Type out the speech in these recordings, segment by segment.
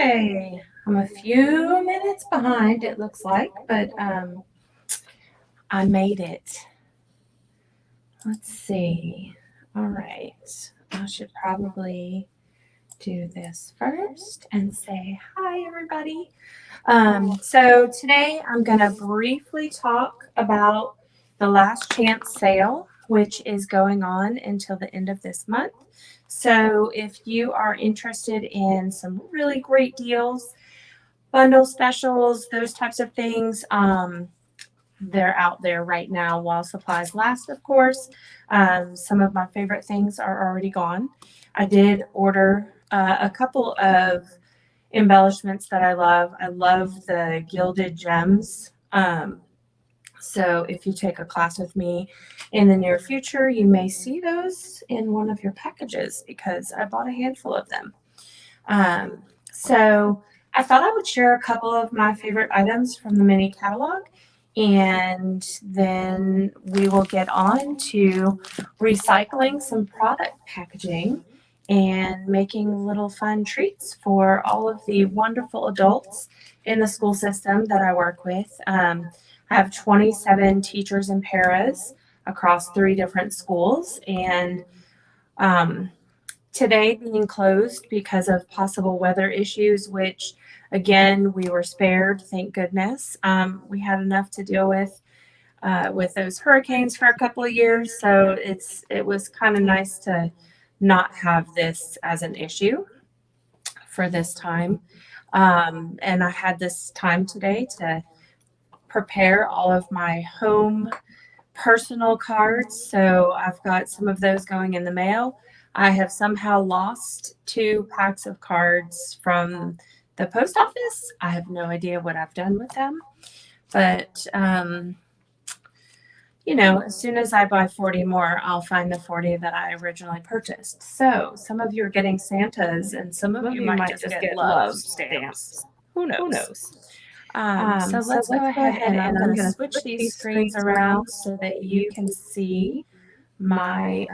Okay, I'm a few minutes behind, it looks like, but I made it. Let's see. All right, I should probably do this first and say hi, everybody. So today I'm going to briefly talk about the last chance sale, which is going on until the end of this month. So if you are interested in some really great deals, bundle specials, those types of things, they're out there right now while supplies last, of course. Some of my favorite things are already gone. I did order a couple of embellishments that I love. I love the gilded gems. So if you take a class with me in the near future, you may see those in one of your packages because I bought a handful of them. So I thought I would share a couple of my favorite items from the mini catalog, and then we will get on to recycling some product packaging and making little fun treats for all of the wonderful adults in the school system that I work with. I have 27 teachers and paras across 3 different schools, and today being closed because of possible weather issues, which again we were spared, thank goodness. We had enough to deal with those hurricanes for a couple of years, so it was kind of nice to not have this as an issue for this time. And I had this time today to prepare all of my home personal cards, so I've got some of those going in the mail. I have somehow lost 2 packs of cards from the post office. I have no idea what I've done with them, but as soon as I buy 40 more, I'll find the 40 that I originally purchased. So some of you are getting Santas, and some of you might just get love stamps. Who knows? So let's go ahead and I'm going to switch these screens around so that you can see my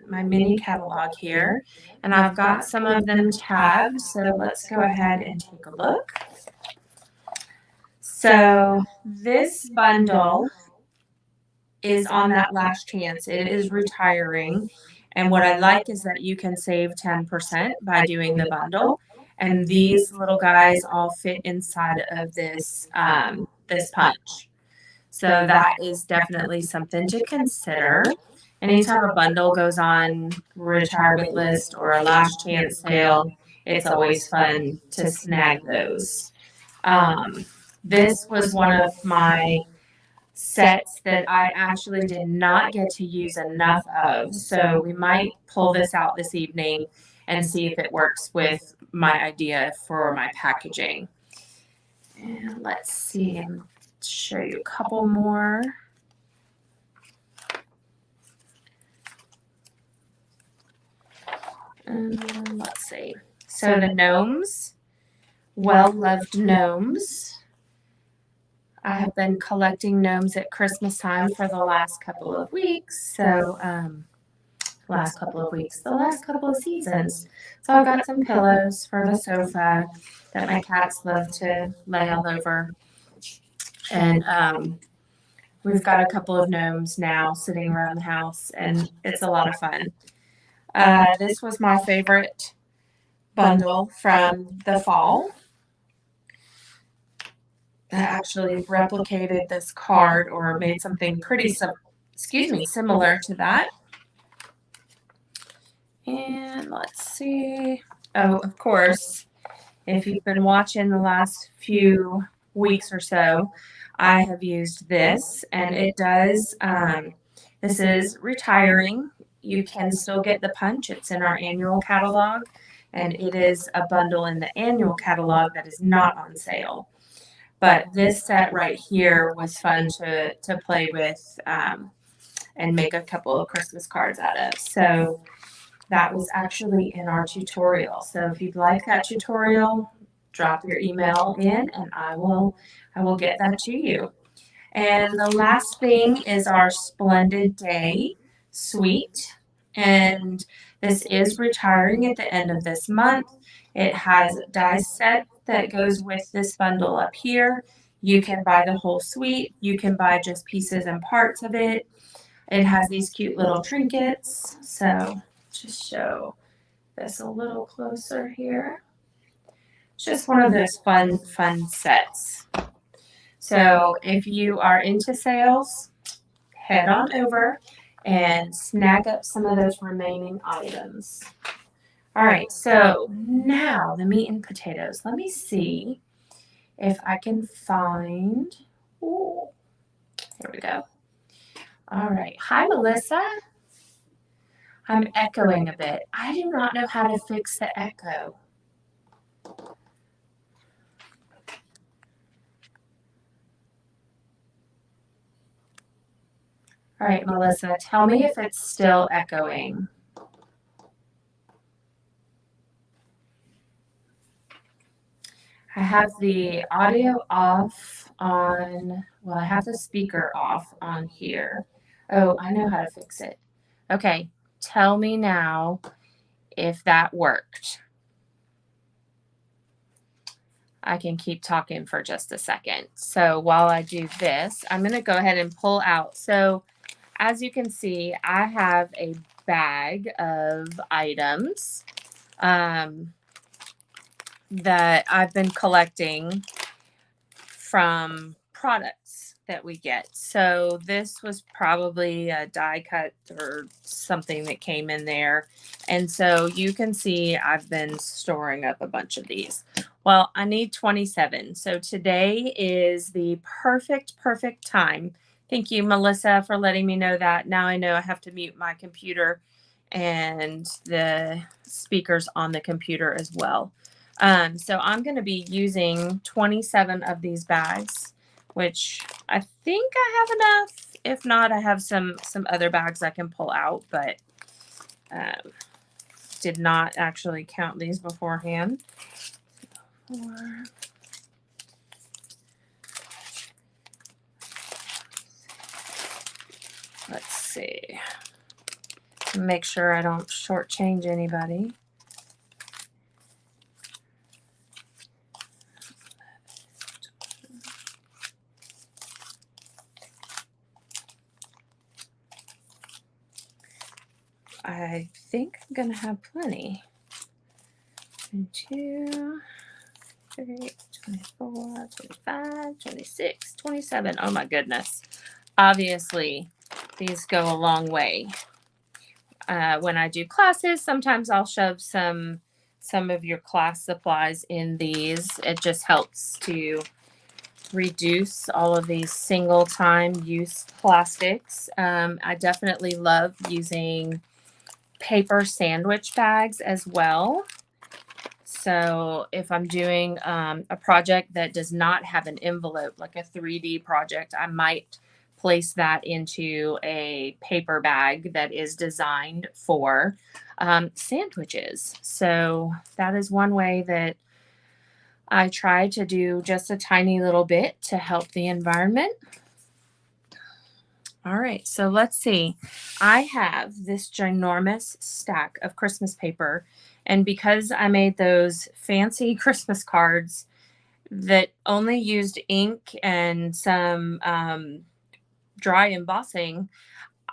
my mini catalog here, and I've got some of them tabbed. So let's go ahead and take a look. So this bundle is on that last chance. It is retiring, and what I like is that you can save 10% by doing the bundle. And these little guys all fit inside of this this punch. So that is definitely something to consider. Anytime a bundle goes on retirement list or a last chance sale, it's always fun to snag those. This was one of my sets that I actually did not get to use enough of. So we might pull this out this evening and see if it works with my idea for my packaging. And let's see, and show you a couple more. Let's see. So the gnomes, well-loved gnomes. I have been collecting gnomes at Christmas time for the last couple of weeks. So, the last couple of seasons. So I've got some pillows for the sofa that my cats love to lay all over. And we've got a couple of gnomes now sitting around the house, and it's a lot of fun. This was my favorite bundle from the fall. I actually replicated this card or made something pretty similar to that. And let's see. Oh, of course, if you've been watching the last few weeks or so, I have used this, and it does, this is retiring. You can still get the punch. It's in our annual catalog, and it is a bundle in the annual catalog that is not on sale. But this set right here was fun to play with and make a couple of Christmas cards out of. So that was actually in our tutorial. So if you'd like that tutorial, drop your email in and I will get that to you. And the last thing is our Splendid Day suite. And this is retiring at the end of this month. It has die set that goes with this bundle up here. You can buy the whole suite. You can buy just pieces and parts of it. It has these cute little trinkets. So just show this a little closer here. It's just one of those fun sets. So if you are into sales, head on over and snag up some of those remaining items. All right, so now the meat and potatoes. Let me see if I can find, ooh, here we go. All right, hi Melissa. I'm echoing a bit. I do not know how to fix the echo. All right, Melissa, tell me if it's still echoing. I have the audio off on, well, I have the speaker off on here. Oh, I know how to fix it. Okay, tell me now if that worked. I can keep talking for just a second. So while I do this, I'm going to go ahead and pull out. So as you can see, I have a bag of items that I've been collecting from products that we get. So this was probably a die cut or something that came in there. And so you can see I've been storing up a bunch of these. Well, I need 27. So today is the perfect time. Thank you, Melissa, for letting me know that. Now I know I have to mute my computer and the speakers on the computer as well. So I'm going to be using 27 of these bags, which I think I have enough. If not, I have some other bags I can pull out, but did not actually count these beforehand. Let's see. Make sure I don't shortchange anybody. I think I'm going to have plenty. 22, 23, 24, 25, 26, 27. Oh my goodness. Obviously, these go a long way. When I do classes, sometimes I'll shove some of your class supplies in these. It just helps to reduce all of these single time use plastics. I definitely love using paper sandwich bags as well. So if I'm doing a project that does not have an envelope, like a 3D project, I might place that into a paper bag that is designed for sandwiches. So that is one way that I try to do just a tiny little bit to help the environment. All right, so let's see. I have this ginormous stack of Christmas paper, and because I made those fancy Christmas cards that only used ink and some dry embossing,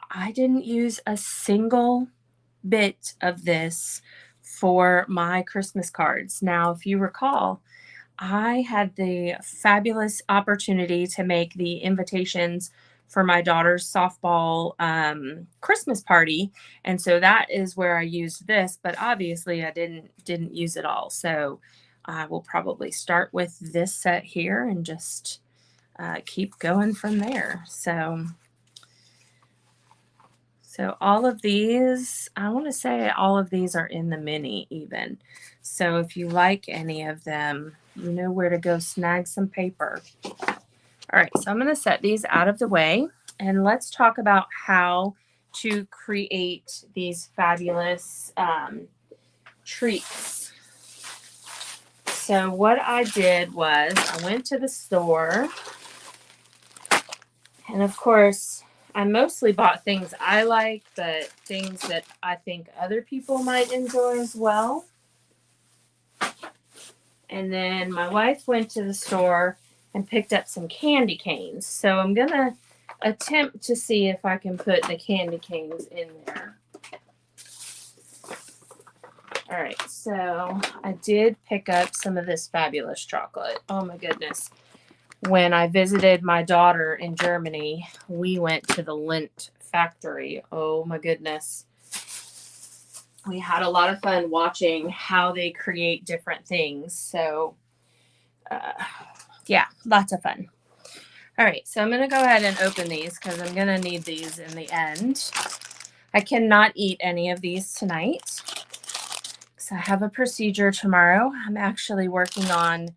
I didn't use a single bit of this for my Christmas cards. Now, if you recall, I had the fabulous opportunity to make the invitations for my daughter's softball Christmas party, and so that is where I used this. But obviously, I didn't use it all. So I will probably start with this set here and just keep going from there. So all of these, I want to say all of these are in the mini even. So if you like any of them, you know where to go snag some paper. All right, so I'm going to set these out of the way, and let's talk about how to create these fabulous treats. So what I did was I went to the store, and of course, I mostly bought things I like, but things that I think other people might enjoy as well. And then my wife went to the store and picked up some candy canes. So I'm going to attempt to see if I can put the candy canes in there. All right, so I did pick up some of this fabulous chocolate. Oh my goodness. When I visited my daughter in Germany, we went to the Lindt factory. Oh my goodness. We had a lot of fun watching how they create different things. So, yeah, lots of fun. All right, so I'm going to go ahead and open these because I'm going to need these in the end. I cannot eat any of these tonight because I have a procedure tomorrow. I'm actually working on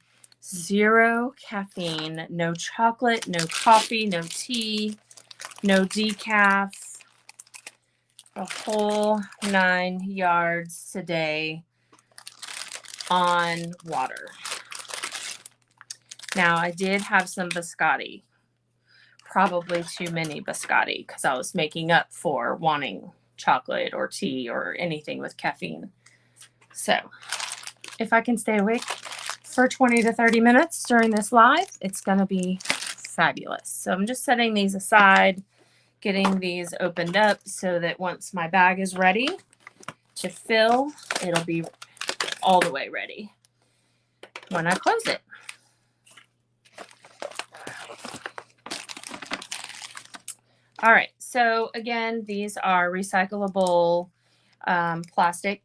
0 caffeine, no chocolate, no coffee, no tea, no decaf, a whole 9 yards today on water. Now, I did have some biscotti, probably too many biscotti because I was making up for wanting chocolate or tea or anything with caffeine. So, if I can stay awake for 20 to 30 minutes during this live, it's going to be fabulous. So, I'm just setting these aside, getting these opened up so that once my bag is ready to fill, it'll be all the way ready when I close it. All right, so again, these are recyclable plastic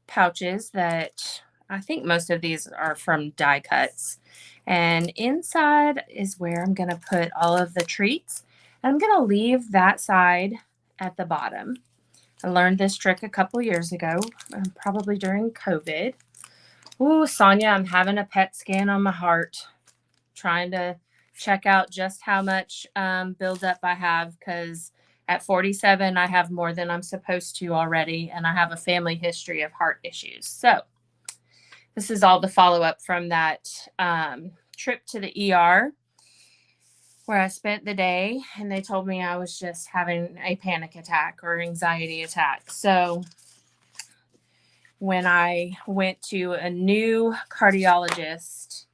pouches that I think most of these are from die cuts. And inside is where I'm going to put all of the treats. And I'm going to leave that side at the bottom. I learned this trick a couple years ago, probably during COVID. Ooh, Sonia, I'm having a PET scan on my heart, trying to check out just how much buildup I have, because at 47, I have more than I'm supposed to already, and I have a family history of heart issues. So this is all the follow-up from that trip to the ER where I spent the day, and they told me I was just having a panic attack or anxiety attack. So when I went to a new cardiologist,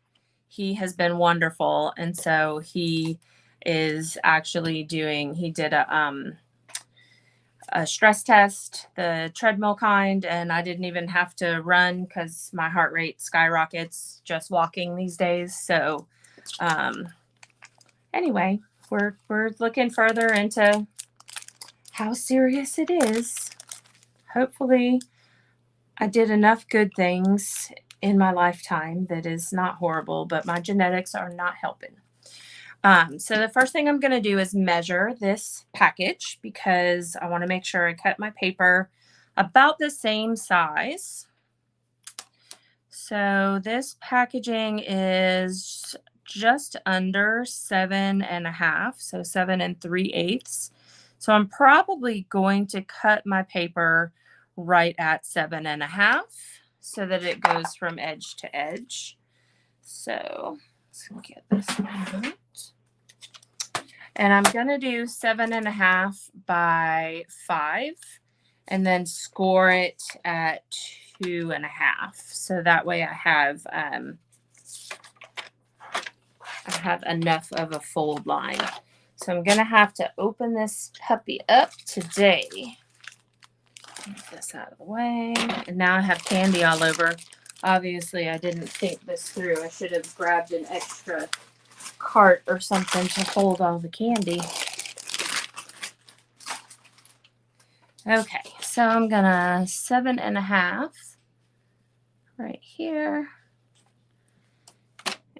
he has been wonderful. And so he is actually he did a stress test, the treadmill kind, and I didn't even have to run because my heart rate skyrockets just walking these days. So anyway, we're looking further into how serious it is. Hopefully I did enough good things in my lifetime that is not horrible, but my genetics are not helping. So the first thing I'm going to do is measure this package because I want to make sure I cut my paper about the same size. So this packaging is just under 7.5, so 7 3/8. So I'm probably going to cut my paper right at 7.5 so that it goes from edge to edge. So let's get this out. And I'm going to do 7.5 by 5 and then score it at 2.5. So that way I have enough of a fold line. So I'm going to have to open this puppy up today. Get this out of the way. And now I have candy all over. Obviously, I didn't think this through. I should have grabbed an extra cart or something to hold all the candy. Okay, so I'm gonna 7.5 right here.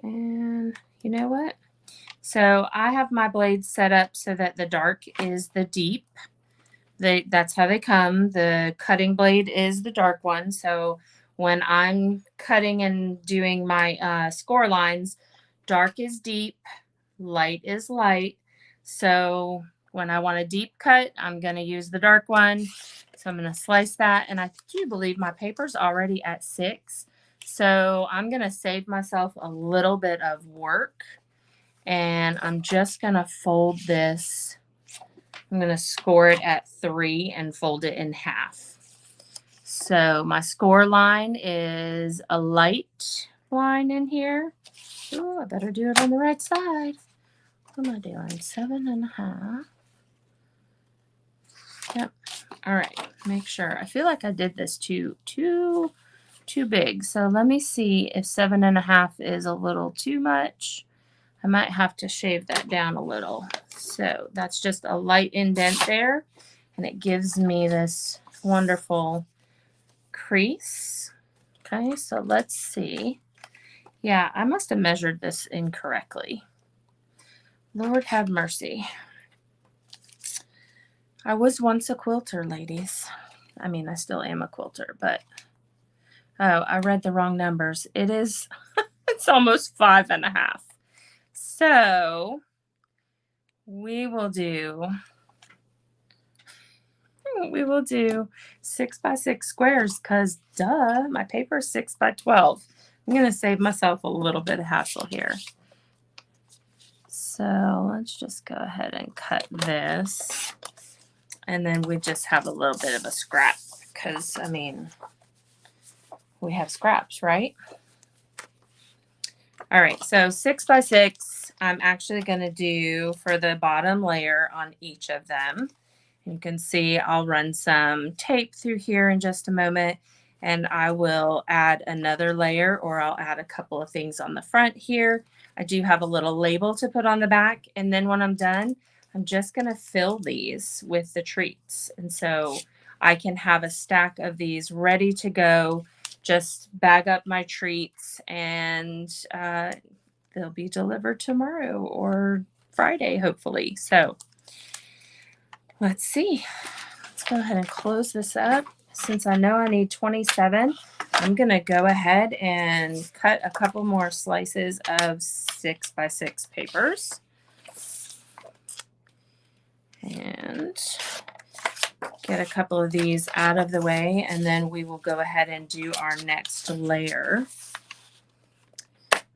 And you know what? So I have my blades set up so that the dark is the deep. That's how they come. The cutting blade is the dark one. So when I'm cutting and doing my score lines, dark is deep, light is light. So when I want a deep cut, I'm going to use the dark one. So I'm going to slice that. And I do believe my paper's already at 6. So I'm going to save myself a little bit of work. And I'm just going to fold this. I'm going to score it at 3 and fold it in half. So my score line is a light line in here. Ooh, I better do it on the right side. What am I doing? 7.5. Yep. All right. Make sure. I feel like I did this too big. So let me see if 7.5 is a little too much. I might have to shave that down a little. So that's just a light indent there, and it gives me this wonderful crease. Okay, so let's see. Yeah, I must have measured this incorrectly. Lord have mercy. I was once a quilter, ladies. I mean, I still am a quilter, but oh, I read the wrong numbers. It is, it's almost 5.5. So we will do 6 by 6 squares because duh, my paper is 6 by 12. I'm going to save myself a little bit of hassle here. So let's just go ahead and cut this. And then we just have a little bit of a scrap because, I mean, we have scraps, right? All right, so 6 by 6, I'm actually going to do for the bottom layer on each of them. You can see I'll run some tape through here in just a moment, and I will add another layer, or I'll add a couple of things on the front here. I do have a little label to put on the back, and then when I'm done, I'm just going to fill these with the treats. And so I can have a stack of these ready to go, just bag up my treats, and they'll be delivered tomorrow or Friday, hopefully. So let's see. Let's go ahead and close this up. Since I know I need 27, I'm going to go ahead and cut a couple more slices of 6 by 6 papers. And get a couple of these out of the way, and then we will go ahead and do our next layer.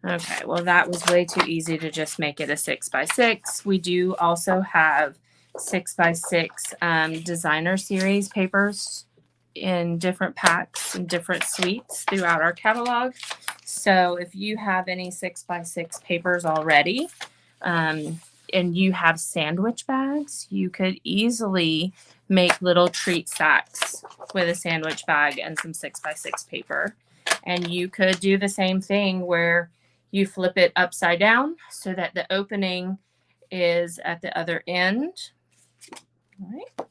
Okay, well that was way too easy to just make it a 6 by 6. We do also have 6 by 6 designer series papers in different packs and different suites throughout our catalog. So if you have any 6 by 6 papers already, and you have sandwich bags, you could easily make little treat sacks with a sandwich bag and some 6 by 6 paper. And you could do the same thing where you flip it upside down so that the opening is at the other end. All right,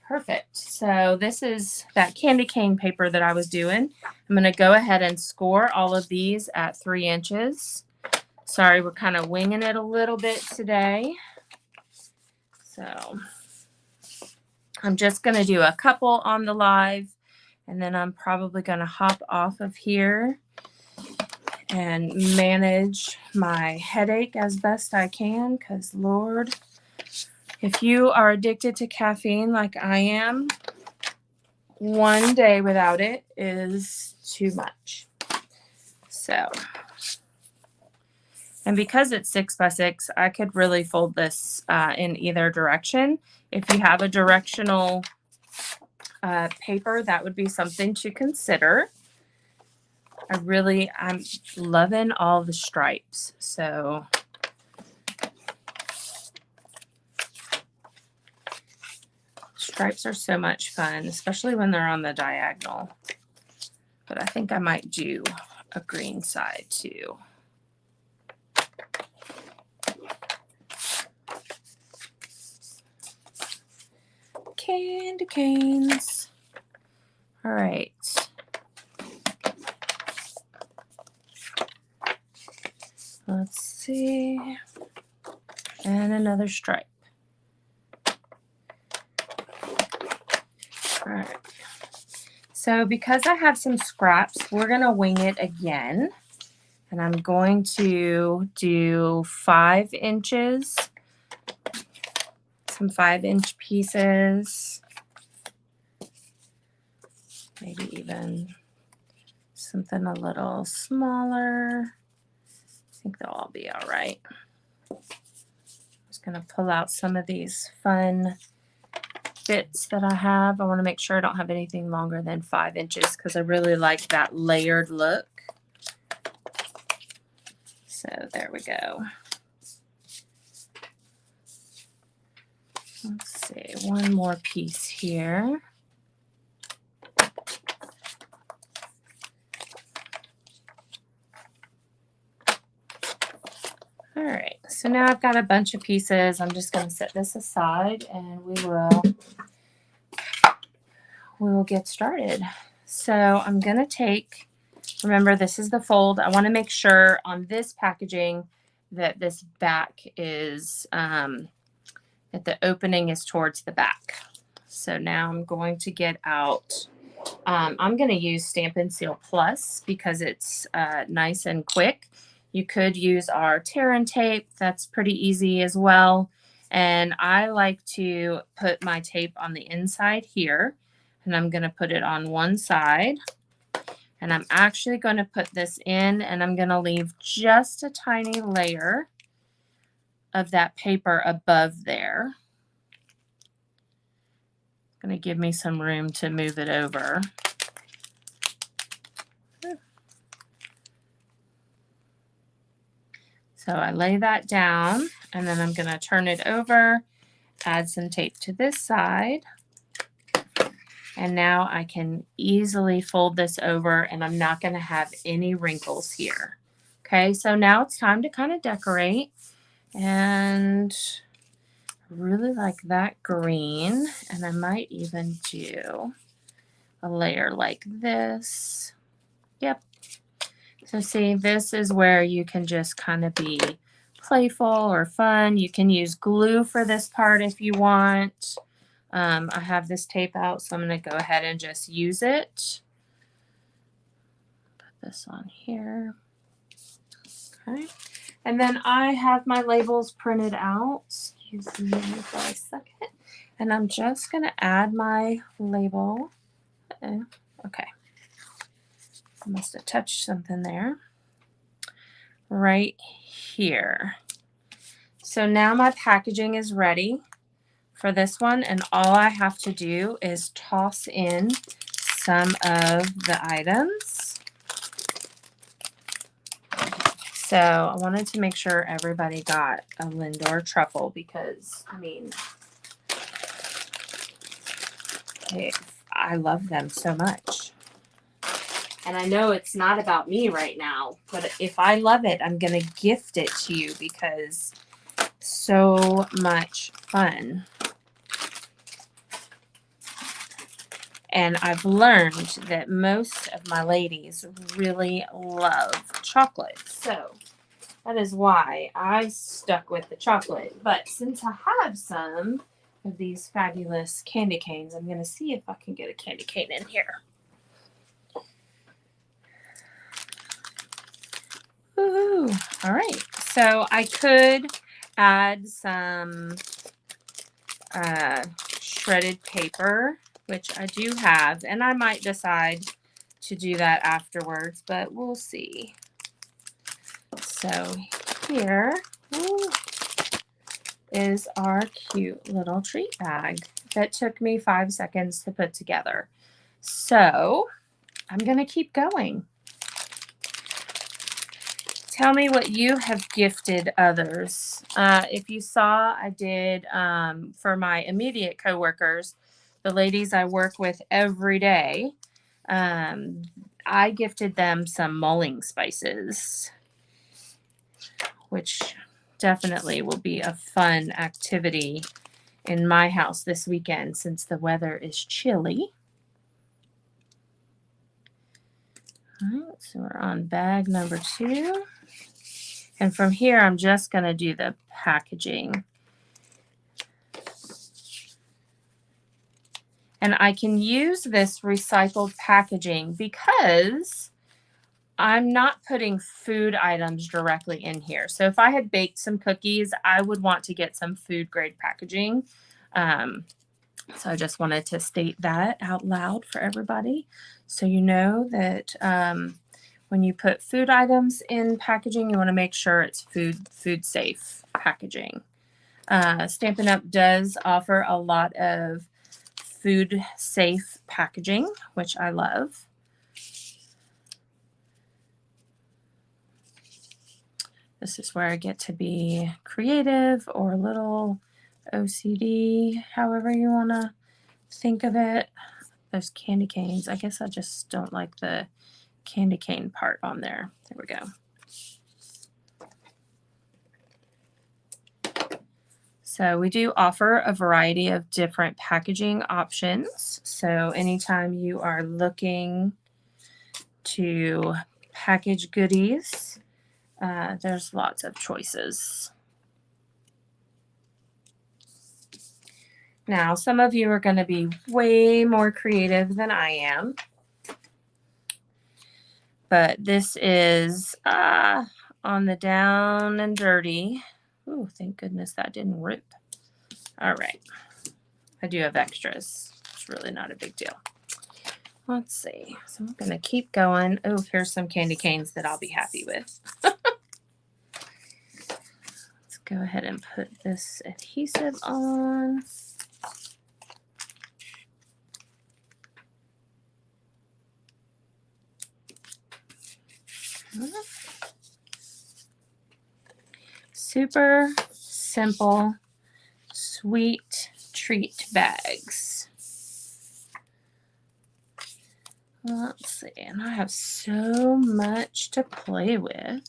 perfect. So this is that candy cane paper that I was doing. I'm going to go ahead and score all of these at 3 inches. Sorry, we're kind of winging it a little bit today. So I'm just going to do a couple on the live, and then I'm probably going to hop off of here and manage my headache as best I can, because Lord, if you are addicted to caffeine like I am, one day without it is too much. So, and because it's 6 by 6, I could really fold this in either direction. If you have a directional paper, that would be something to consider. I'm loving all the stripes. So stripes are so much fun, especially when they're on the diagonal. But I think I might do a green side too. Candy canes. All right. Let's see. And another stripe. All right. So because I have some scraps, we're going to wing it again. And I'm going to do 5 inches. Some 5-inch pieces. Maybe even something a little smaller. I think they'll all be all right. I'm just going to pull out some of these fun bits that I have. I want to make sure I don't have anything longer than 5 inches because I really like that layered look. So there we go. Let's see, one more piece here. All right, so now I've got a bunch of pieces. I'm just going to set this aside and we will get started. So I'm going to take, remember this is the fold. I want to make sure on this packaging that this back is, that the opening is towards the back. So now I'm going to get out, I'm going to use Stampin' Seal Plus because it's nice and quick. You could use our tear and tape. That's pretty easy as well. And I like to put my tape on the inside here. And I'm going to put it on one side. And I'm actually going to put this in and I'm going to leave just a tiny layer of that paper above there. Going to give me some room to move it over. So I lay that down and then I'm going to turn it over, add some tape to this side. And now I can easily fold this over and I'm not going to have any wrinkles here. Okay, so now it's time to kind of decorate. And I really like that green. And I might even do a layer like this. Yep. So see, this is where you can just kind of be playful or fun. You can use glue for this part if you want. I have this tape out, so I'm going to go ahead and just use it. Put this on here. Okay. And then I have my labels printed out. Excuse me for a second. And I'm just going to add my label. Okay. I must have touched something there. Right here. So now my packaging is ready for this one, and all I have to do is toss in some of the items. So I wanted to make sure everybody got a Lindor truffle because, I mean, I love them so much. And I know it's not about me right now, but if I love it, I'm going to gift it to you because it's so much fun. And I've learned that most of my ladies really love chocolate. So that is why I stuck with the chocolate. But since I have some of these fabulous candy canes, I'm going to see if I can get a candy cane in here. Woohoo! All right, so I could add some shredded paper, which I do have, and I might decide to do that afterwards, but we'll see. So here is our cute little treat bag that took me 5 seconds to put together. So I'm going to keep going. Tell me what you have gifted others. If you saw, I did for my immediate coworkers, the ladies I work with every day, I gifted them some mulling spices, which definitely will be a fun activity in my house this weekend since the weather is chilly. All right, so we're on bag number 2. And from here, I'm just going to do the packaging. And I can use this recycled packaging because I'm not putting food items directly in here. So if I had baked some cookies, I would want to get some food grade packaging. So I just wanted to state that out loud for everybody. So you know that when you put food items in packaging, you want to make sure it's food safe packaging. Stampin' Up! Does offer a lot of food safe packaging, which I love. This is where I get to be creative or a little OCD, however you want to think of it. Those candy canes, I guess I just don't like the candy cane part on there. There we go. So we do offer a variety of different packaging options. So anytime you are looking to package goodies, there's lots of choices. Now, some of you are going to be way more creative than I am. But this is on the down and dirty. Ooh, thank goodness that didn't rip. All right. I do have extras. It's really not a big deal. Let's see. So I'm going to keep going. Oh, here's some candy canes that I'll be happy with. Let's go ahead and put this adhesive on. Super simple, sweet treat bags. Let's see, and I have so much to play with.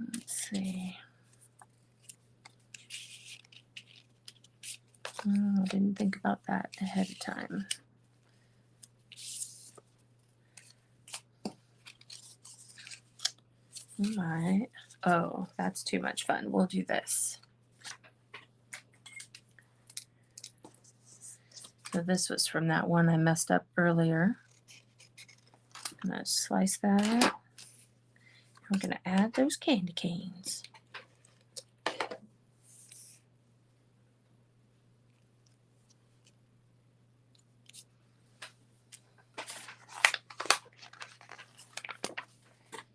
Let's see. Oh, I didn't think about that ahead of time. We might. Oh, that's too much fun. We'll do this. So this was from that one I messed up earlier. I'm going to slice that. I'm going to add those candy canes.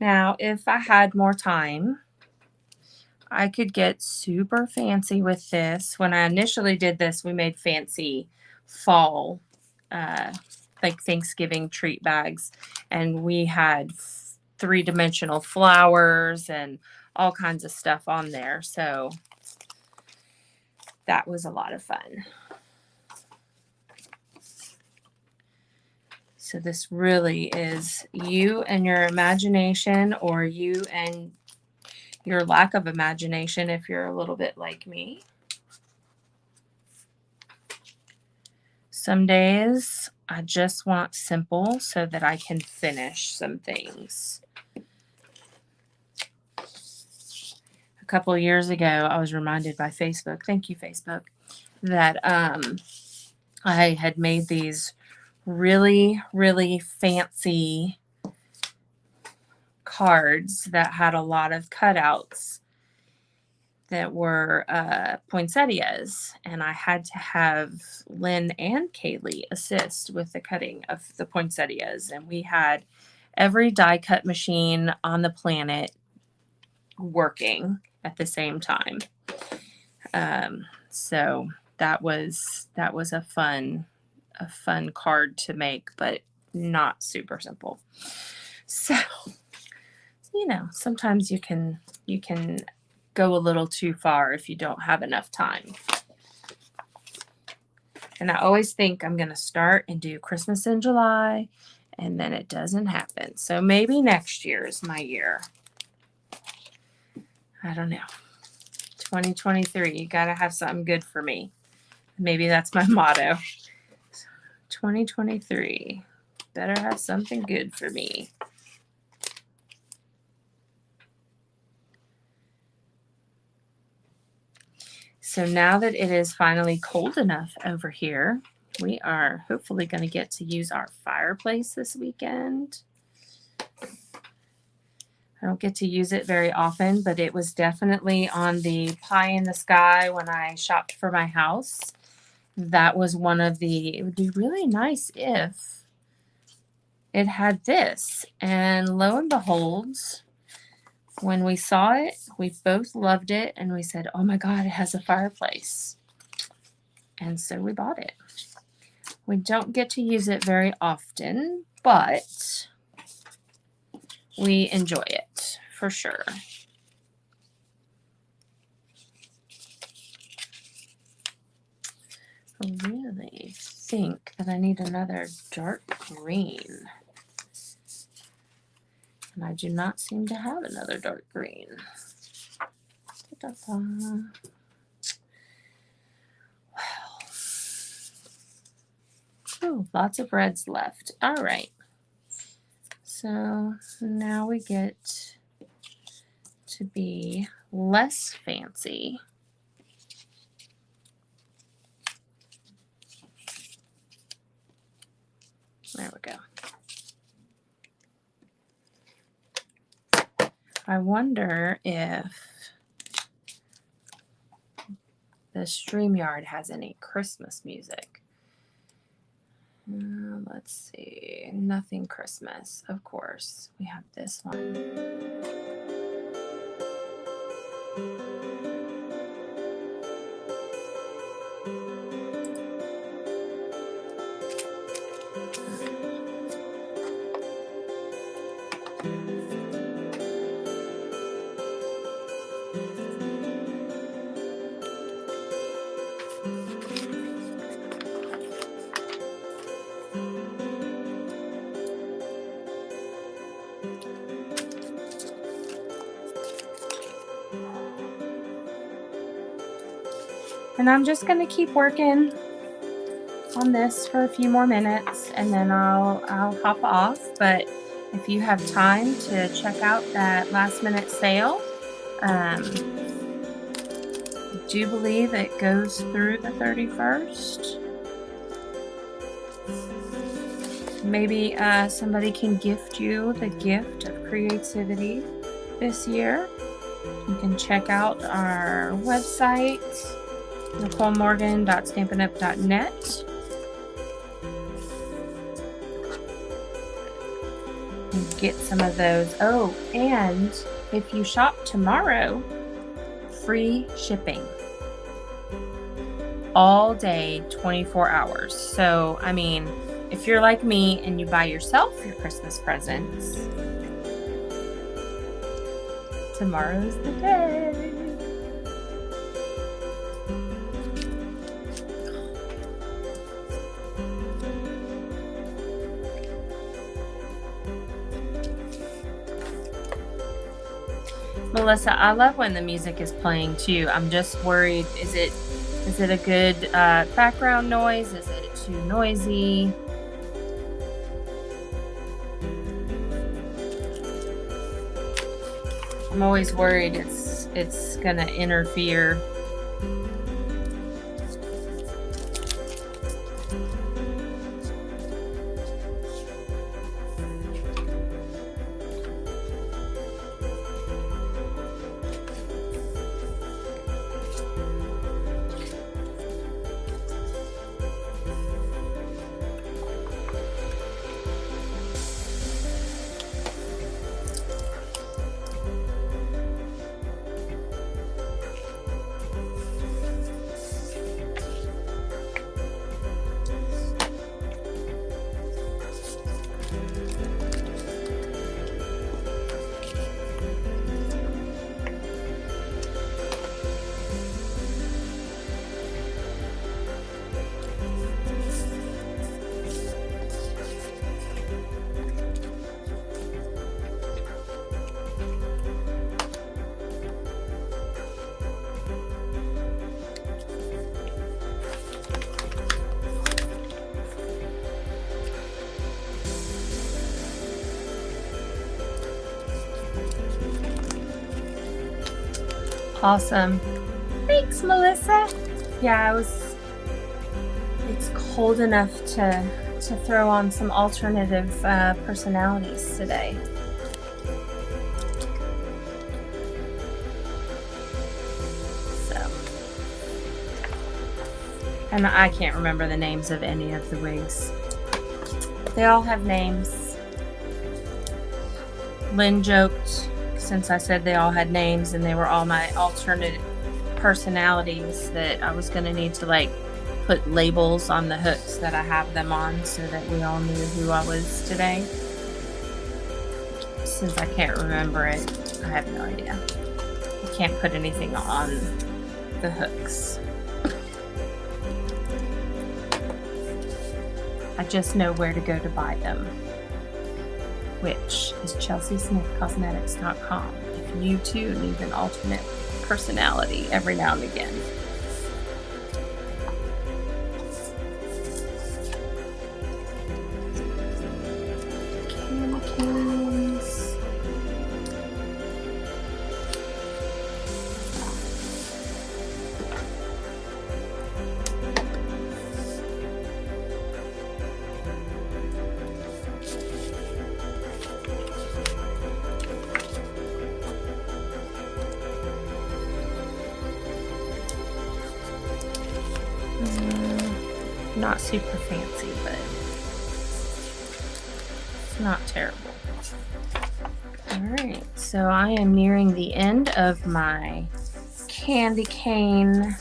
Now, if I had more time, I could get super fancy with this. When I initially did this, we made fancy fall, like Thanksgiving treat bags. And we had three-dimensional flowers and all kinds of stuff on there. So that was a lot of fun. So this really is you and your imagination, or you and your lack of imagination if you're a little bit like me. Some days I just want simple so that I can finish some things. A couple of years ago, I was reminded by Facebook, thank you Facebook, that I had made these really, really fancy cards that had a lot of cutouts that were poinsettias, and I had to have Lynn and Kaylee assist with the cutting of the poinsettias, and we had every die cut machine on the planet working at the same time. So that was a fun card to make, but not super simple. So, you know, sometimes you can go a little too far if you don't have enough time. And I always think I'm going to start and do Christmas in July, and then it doesn't happen. So maybe next year is my year. I don't know. 2023, you got to have something good for me. Maybe that's my motto. 2023, better have something good for me. So now that it is finally cold enough over here, we are hopefully going to get to use our fireplace this weekend. I don't get to use it very often, but it was definitely on the pie in the sky when I shopped for my house. That was one of the, it would be really nice if it had this. And lo and behold, when we saw it, we both loved it, and we said, oh my God, it has a fireplace. And so we bought it. We don't get to use it very often, but we enjoy it for sure. I really think that I need another dark green. And I do not seem to have another dark green. Ta-da-da. Well. Oh, lots of reds left. All right. So now we get to be less fancy. There we go. I wonder if the StreamYard has any Christmas music. Let's see. Nothing Christmas, of course. We have this one. And I'm just going to keep working on this for a few more minutes and then I'll hop off. But if you have time to check out that last minute sale, I do believe it goes through the 31st. Maybe somebody can gift you the gift of creativity this year. You can check out our website, NicoleMorgan.stampinup.net, and get some of those. Oh, and if you shop tomorrow, free shipping all day, 24 hours. So, I mean, if you're like me and you buy yourself your Christmas presents, tomorrow's the day. Melissa, I love when the music is playing too. I'm just worried, is it a good background noise? Is it too noisy? I'm always worried it's gonna interfere. Awesome. Thanks, Melissa. Yeah, it's cold enough to throw on some alternative personalities today. So, and I can't remember the names of any of the wigs. They all have names. Lynn joked, since I said they all had names and they were all my alternate personalities, that I was going to need to like put labels on the hooks that I have them on so that we all knew who I was today. Since I can't remember it, I have no idea. I can't put anything on the hooks. I just know where to go to buy them, which is chelseasmithcosmetics.com if you too need an alternate personality every now and again. Candy canes. Not super fancy, but it's not terrible. Alright, so I am nearing the end of my candy cane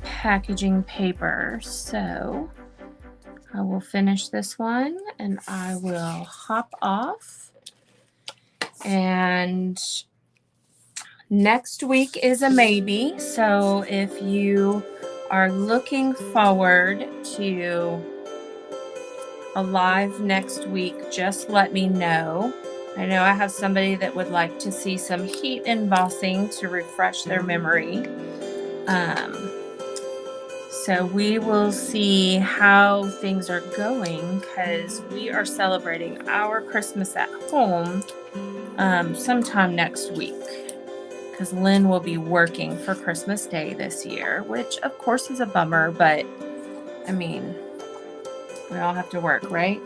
packaging paper, so I will finish this one and I will hop off. And next week is a maybe, so if you are looking forward to a live next week, just let me know. I know I have somebody that would like to see some heat embossing to refresh their memory. So we will see how things are going, because we are celebrating our Christmas at home sometime next week. Because Lynn will be working for Christmas Day this year, which of course is a bummer, but I mean, we all have to work, right?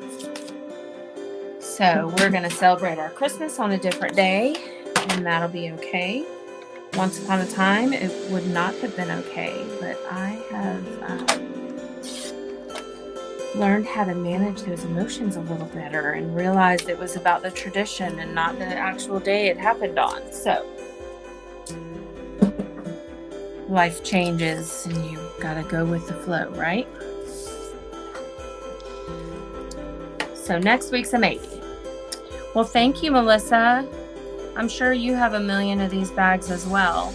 So we're going to celebrate our Christmas on a different day, and that'll be okay. Once upon a time, it would not have been okay, but I have learned how to manage those emotions a little better and realized it was about the tradition and not the actual day it happened on. So life changes and you gotta go with the flow, right? So next week's a maybe. Well, thank you, Melissa. I'm sure you have a million of these bags as well.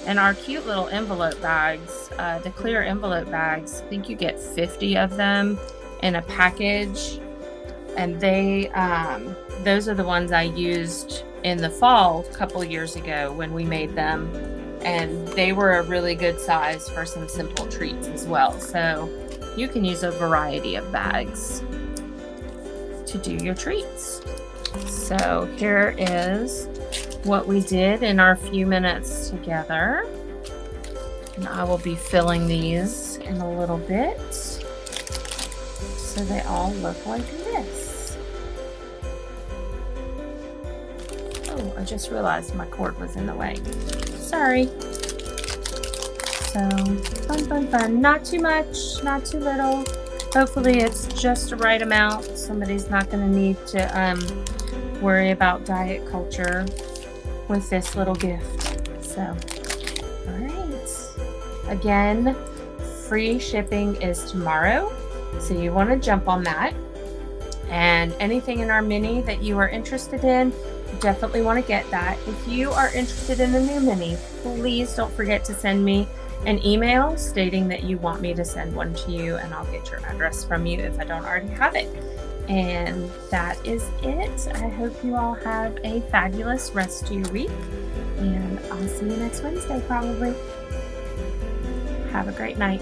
And our cute little envelope bags, the clear envelope bags, I think you get 50 of them in a package. And they, those are the ones I used in the fall a couple years ago when we made them. And they were a really good size for some simple treats as well. So you can use a variety of bags to do your treats. So here is what we did in our few minutes together. And I will be filling these in a little bit so they all look like this. Oh, I just realized my cord was in the way. Sorry. So fun. Not too much, not too little. Hopefully it's just the right amount. Somebody's not going to need to worry about diet culture with this little gift. So, all right. Again, free shipping is tomorrow. So you want to jump on that. And anything in our mini that you are interested in, definitely want to get that. If you are interested in the new mini, please don't forget to send me an email stating that you want me to send one to you, and I'll get your address from you if I don't already have it. And that is it. I hope you all have a fabulous rest of your week, and I'll see you next Wednesday probably. Have a great night.